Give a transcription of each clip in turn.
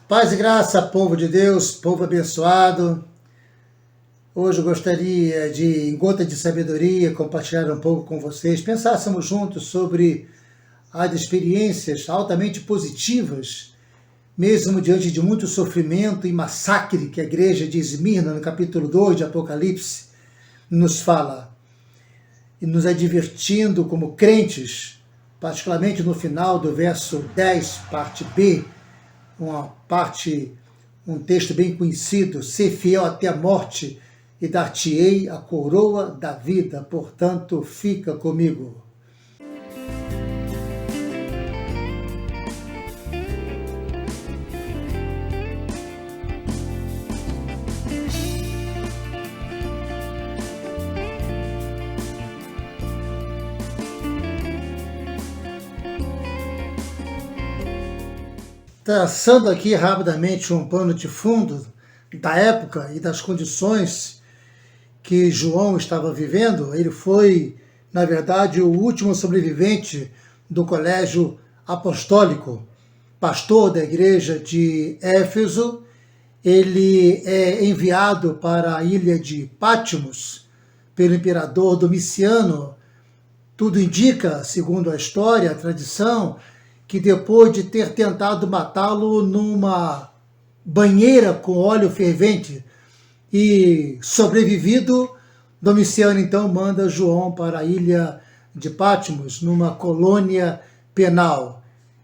Paz e graça, povo de Deus, povo abençoado. Hoje eu gostaria de, em gota de sabedoria, compartilhar um pouco com vocês, pensássemos juntos sobre as experiências altamente positivas, mesmo diante de muito sofrimento e massacre que a igreja de Esmirna, no capítulo 2 de Apocalipse, nos fala. E nos advertindo como crentes, particularmente no final do verso 10, parte B, um texto bem conhecido: ser fiel até a morte e dar-te-ei a coroa da vida, portanto, fica comigo. Traçando aqui rapidamente um pano de fundo da época e das condições que João estava vivendo, ele foi, na verdade, o último sobrevivente do colégio apostólico, pastor da igreja de Éfeso. Ele é enviado para a ilha de Patmos pelo imperador Domiciano. Tudo indica, segundo a história, a tradição, que depois de ter tentado matá-lo numa banheira com óleo fervente e sobrevivido, Domiciano então manda João para a ilha de Patmos, numa colônia penal.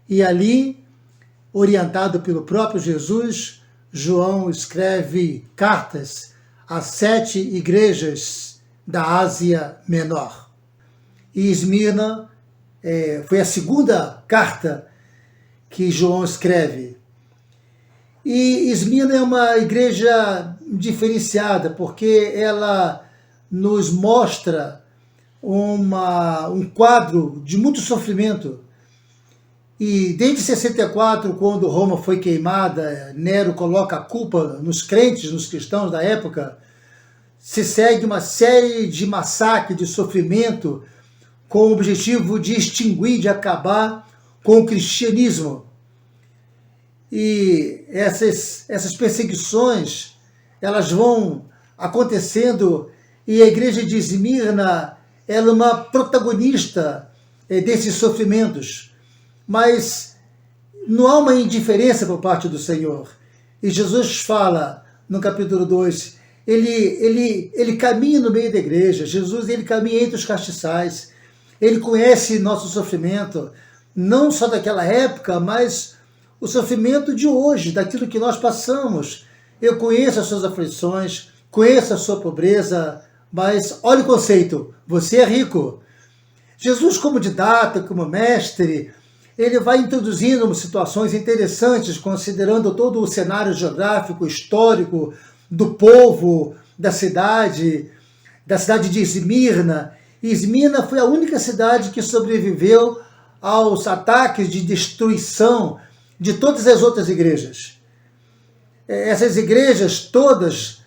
E ali, orientado pelo próprio Jesus, João escreve cartas a 7 igrejas da Ásia Menor. E Esmirna foi a segunda carta que João escreve. E Esmirna é uma igreja diferenciada, porque ela nos mostra um quadro de muito sofrimento. E desde 64, quando Roma foi queimada, Nero coloca a culpa nos crentes, nos cristãos da época, se segue uma série de massacres, de sofrimento, com o objetivo de extinguir, de acabar com o cristianismo. E essas perseguições, elas vão acontecendo, e a igreja de Esmirna ela é uma protagonista desses sofrimentos. Mas não há uma indiferença por parte do Senhor. E Jesus fala no capítulo 2, ele caminha no meio da igreja. Jesus, ele caminha entre os castiçais. Ele conhece nosso sofrimento, não só daquela época, mas o sofrimento de hoje, daquilo que nós passamos. Eu conheço as suas aflições, conheço a sua pobreza, mas olha o conceito: você é rico. Jesus, como didata, como mestre, ele vai introduzindo situações interessantes, considerando todo o cenário geográfico, histórico, do povo, da cidade de Esmirna. Esmirna foi a única cidade que sobreviveu aos ataques de destruição de todas as outras igrejas. Essas igrejas todas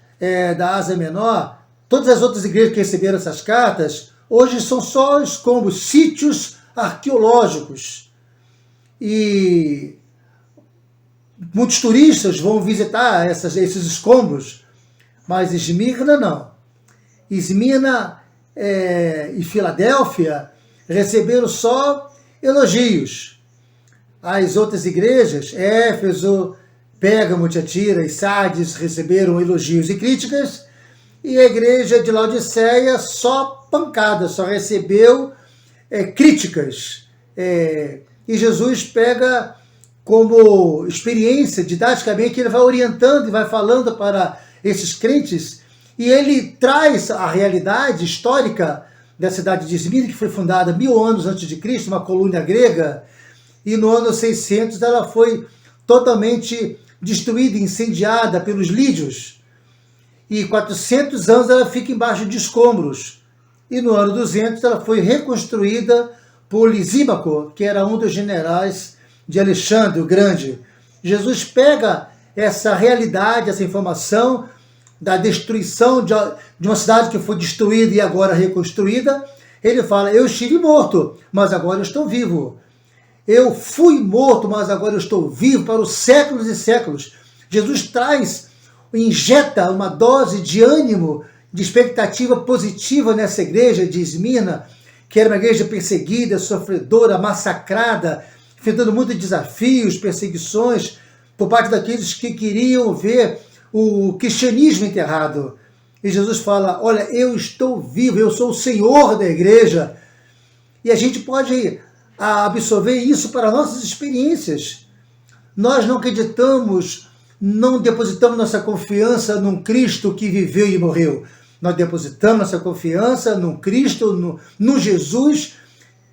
da Ásia Menor, todas as outras igrejas que receberam essas cartas, hoje são só escombros, sítios arqueológicos. E muitos turistas vão visitar esses escombros, mas Esmirna não. Esmirna e Filadélfia receberam só elogios. As outras igrejas, Éfeso, Pérgamo, Tiatira e Sardes, receberam elogios e críticas, e a igreja de Laodiceia só pancada, só recebeu críticas. E Jesus pega como experiência, didaticamente, ele vai orientando e vai falando para esses crentes, e ele traz a realidade histórica da cidade de Esmirna, que foi fundada 1000 anos antes de Cristo, uma colônia grega, e no ano 600 ela foi totalmente destruída, incendiada pelos lídios, e 400 anos ela fica embaixo de escombros, e no ano 200 ela foi reconstruída por Lisímaco, que era um dos generais de Alexandre o Grande. Jesus pega essa realidade, essa informação da destruição de uma cidade que foi destruída e agora reconstruída. Ele fala: eu estive morto, mas agora eu estou vivo. eu fui morto, mas agora eu estou vivo para os séculos e séculos. Jesus injeta uma dose de ânimo, de expectativa positiva nessa igreja de Esmirna, que era uma igreja perseguida, sofredora, massacrada, enfrentando muitos desafios, perseguições, por parte daqueles que queriam ver o cristianismo enterrado. E Jesus fala, olha, eu estou vivo, eu sou o Senhor da igreja. E a gente pode absorver isso para nossas experiências. Nós não acreditamos, não depositamos nossa confiança num Cristo que viveu e morreu. Nós depositamos nossa confiança num Cristo, num Jesus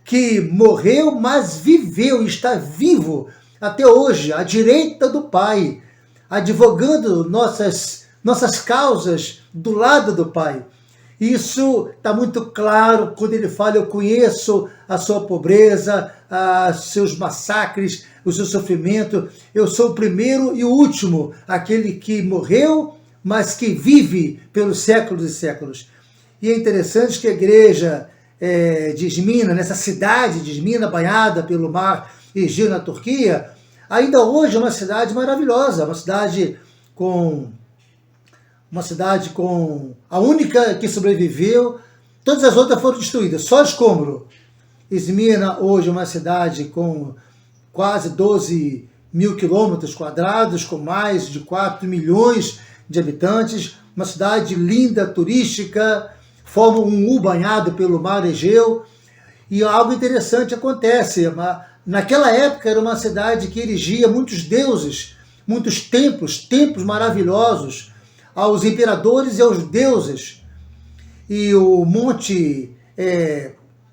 que morreu, mas viveu e está vivo até hoje, à direita do Pai, advogando nossas causas do lado do Pai. Isso está muito claro quando ele fala, eu conheço a sua pobreza, seus massacres, o seu sofrimento. Eu sou o primeiro e o último, aquele que morreu, mas que vive pelos séculos e séculos. E é interessante que a igreja de Esmirna, nessa cidade de Esmirna, banhada pelo mar Egeu na Turquia, ainda hoje é uma cidade maravilhosa, uma cidade com a única que sobreviveu, todas as outras foram destruídas, só escombro. Esmirna hoje é uma cidade com quase 12 mil quilômetros quadrados, com mais de 4 milhões de habitantes, uma cidade linda, turística, forma um U banhado pelo mar Egeu, e algo interessante acontece. Naquela época era uma cidade que erigia muitos deuses, muitos templos maravilhosos, aos imperadores e aos deuses. E o Monte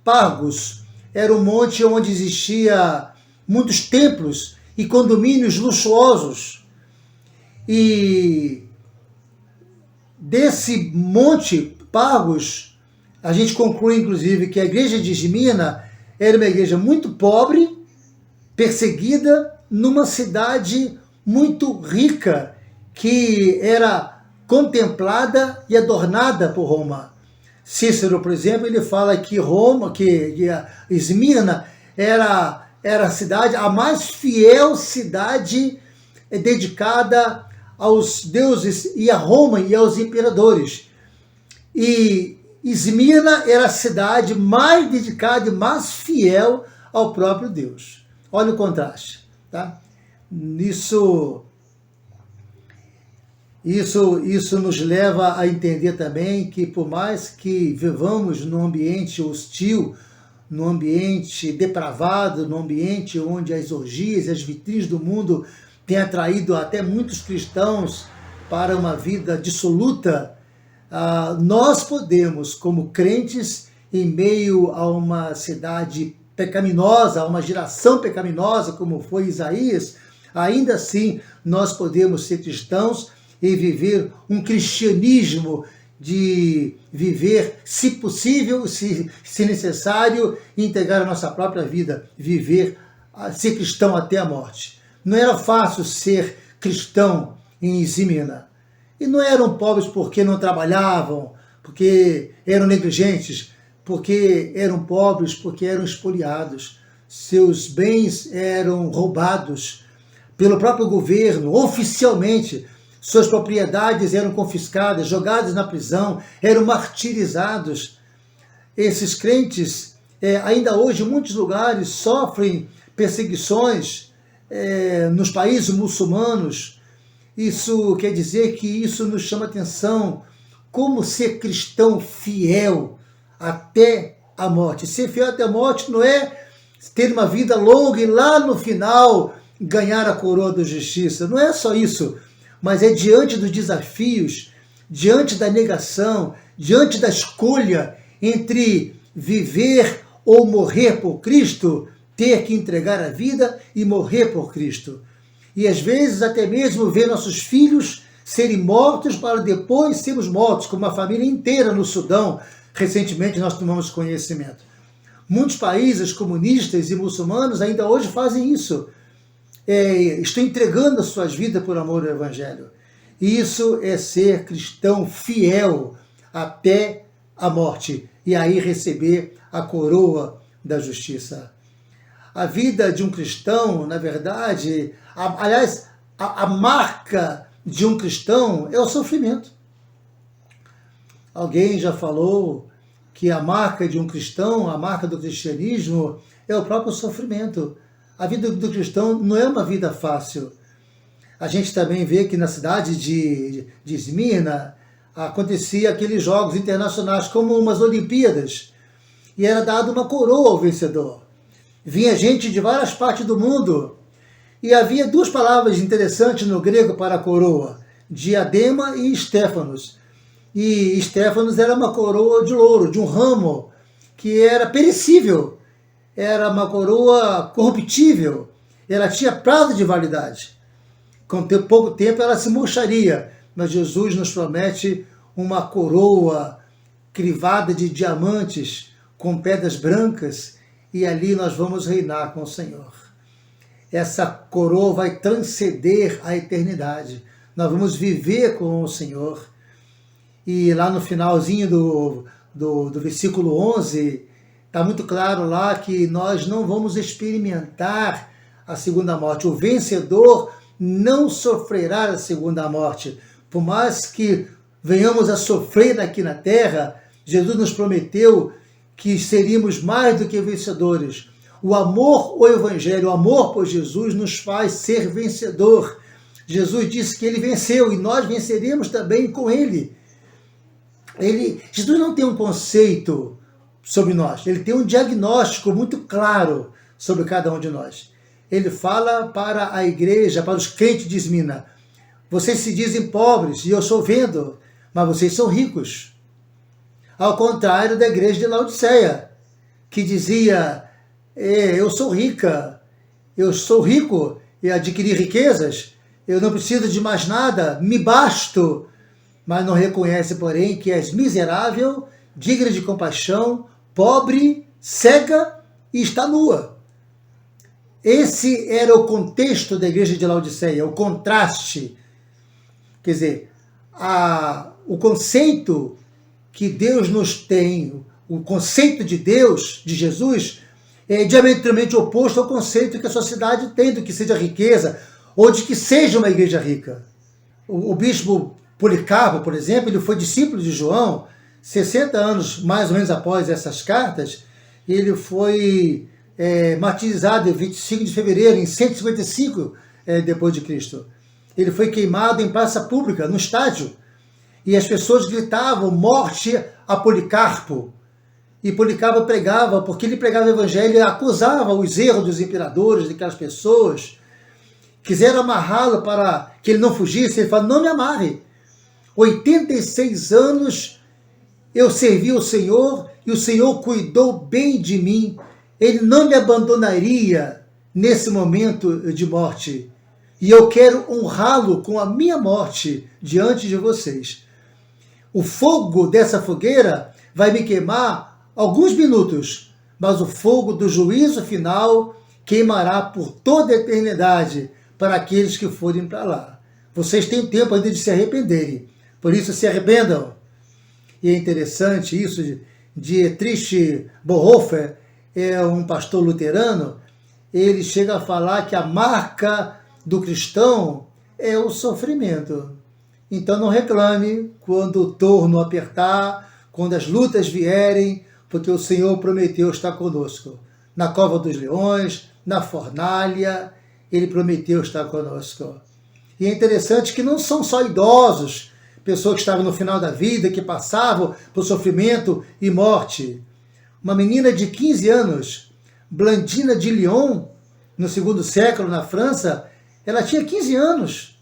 Pargos era um monte onde existia muitos templos e condomínios luxuosos. E desse Monte Pargos, a gente conclui, inclusive, que a igreja de Esmirna era uma igreja muito pobre, perseguida, numa cidade muito rica, que era contemplada e adornada por Roma. Cícero, por exemplo, ele fala que Esmirna era a cidade, a mais fiel cidade dedicada aos deuses e a Roma e aos imperadores. E Esmirna era a cidade mais dedicada e mais fiel ao próprio Deus. Olha o contraste, tá? Isso nos leva a entender também que, por mais que vivamos num ambiente hostil, num ambiente depravado, num ambiente onde as orgias e as vitrines do mundo têm atraído até muitos cristãos para uma vida dissoluta, nós podemos, como crentes, em meio a uma cidade pecaminosa, a uma geração pecaminosa, como foi Isaías, ainda assim nós podemos ser cristãos e viver um cristianismo de viver, se possível, se necessário, entregar a nossa própria vida, ser cristão até a morte. Não era fácil ser cristão em Esmirna. E não eram pobres porque não trabalhavam, porque eram negligentes, porque eram pobres, porque eram espoliados. Seus bens eram roubados pelo próprio governo, oficialmente. Suas propriedades eram confiscadas, jogadas na prisão, eram martirizados. Esses crentes, ainda hoje, em muitos lugares, sofrem perseguições nos países muçulmanos. Isso quer dizer que isso nos chama atenção. Como ser cristão fiel até a morte. Ser fiel até a morte não é ter uma vida longa e lá no final ganhar a coroa da justiça. Não é só isso. Mas é diante dos desafios, diante da negação, diante da escolha entre viver ou morrer por Cristo, ter que entregar a vida e morrer por Cristo. E às vezes até mesmo ver nossos filhos serem mortos para depois sermos mortos, como uma família inteira no Sudão. Recentemente nós tomamos conhecimento. Muitos países comunistas e muçulmanos ainda hoje fazem isso. Estão entregando as suas vidas por amor ao Evangelho. Isso é ser cristão fiel até a morte e aí receber a coroa da justiça. a vida de um cristão, na verdade, aliás, a marca de um cristão é o sofrimento. Alguém já falou que a marca de um cristão, a marca do cristianismo, é o próprio sofrimento. A vida do cristão não é uma vida fácil. A gente também vê que na cidade de Esmirna acontecia aqueles jogos internacionais como umas Olimpíadas, e era dada uma coroa ao vencedor. Vinha gente de várias partes do mundo, e havia duas palavras interessantes no grego para a coroa, diadema e Stéfanos. E Stéfanos era uma coroa de louro, de um ramo que era perecível, era uma coroa corruptível, ela tinha prazo de validade. Com pouco tempo ela se murcharia, mas Jesus nos promete uma coroa crivada de diamantes, com pedras brancas, e ali nós vamos reinar com o Senhor. Essa coroa vai transcender a eternidade. Nós vamos viver com o Senhor. E lá no finalzinho do versículo 11, está muito claro lá que nós não vamos experimentar a segunda morte. O vencedor não sofrerá a segunda morte. Por mais que venhamos a sofrer aqui na terra, Jesus nos prometeu que seríamos mais do que vencedores. O amor ao Evangelho, o amor por Jesus nos faz ser vencedor. Jesus disse que ele venceu e nós venceremos também com ele. Jesus não tem um conceito sobre nós, ele tem um diagnóstico muito claro sobre cada um de nós. Ele fala para a igreja, para os crentes de Esmirna: vocês se dizem pobres e eu estou vendo, mas vocês são ricos. Ao contrário da igreja de Laodiceia, que dizia: eu sou rica, eu sou rico e adquiri riquezas, eu não preciso de mais nada, me basto. Mas não reconhece, porém, que és miserável, digna de compaixão, pobre, cega e está nua. Esse era o contexto da igreja de Laodiceia, o contraste. Quer dizer, o conceito que Deus nos tem, o conceito de Deus, de Jesus, é diametralmente oposto ao conceito que a sociedade tem do que seja riqueza ou de que seja uma igreja rica. O bispo Policarpo, por exemplo, ele foi discípulo de João, 60 anos mais ou menos após essas cartas, ele foi martirizado em 25 de fevereiro, em 155 depois de Cristo. Ele foi queimado em praça pública, no estádio, e as pessoas gritavam: morte a Policarpo. E Policarpo pregava, porque ele pregava o evangelho e acusava os erros dos imperadores, daquelas pessoas. Quiseram amarrá-lo para que ele não fugisse, ele falou: não me amarre. 86 anos eu servi o Senhor e o Senhor cuidou bem de mim. Ele não me abandonaria nesse momento de morte. E eu quero honrá-lo com a minha morte diante de vocês. O fogo dessa fogueira vai me queimar alguns minutos, mas o fogo do juízo final queimará por toda a eternidade para aqueles que forem para lá. Vocês têm tempo ainda de se arrependerem. Por isso, se arrependam. E é interessante isso de Dietrich Bonhoeffer, é um pastor luterano, ele chega a falar que a marca do cristão é o sofrimento. Então não reclame quando o torno apertar, quando as lutas vierem, porque o Senhor prometeu estar conosco. Na cova dos leões, na fornalha, ele prometeu estar conosco. E é interessante que não são só idosos, pessoas que estavam no final da vida, que passavam por sofrimento e morte. Uma menina de 15 anos, Blandina de Lyon, no segundo século, na França, ela tinha 15 anos.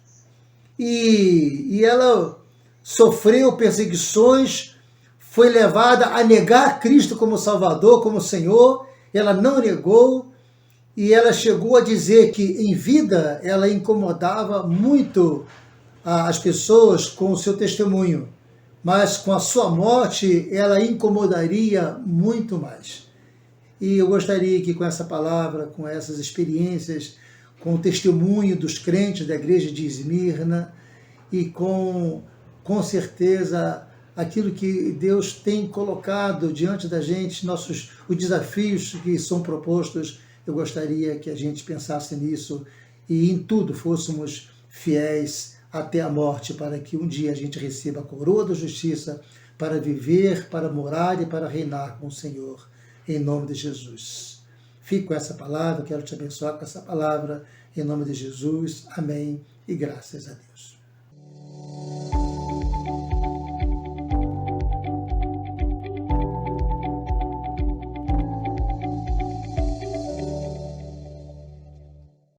E ela sofreu perseguições, foi levada a negar Cristo como Salvador, como Senhor. Ela não negou, e ela chegou a dizer que em vida ela incomodava muito as pessoas com o seu testemunho, mas com a sua morte ela incomodaria muito mais. E eu gostaria que com essa palavra, com essas experiências, com o testemunho dos crentes da igreja de Esmirna e com certeza aquilo que Deus tem colocado diante da gente, os desafios que são propostos, Eu gostaria que a gente pensasse nisso e em tudo fôssemos fiéis até a morte, para que um dia a gente receba a coroa da justiça para viver, para morar e para reinar com o Senhor, em nome de Jesus. Fico com essa palavra, quero te abençoar com essa palavra, em nome de Jesus. Amém e graças a Deus.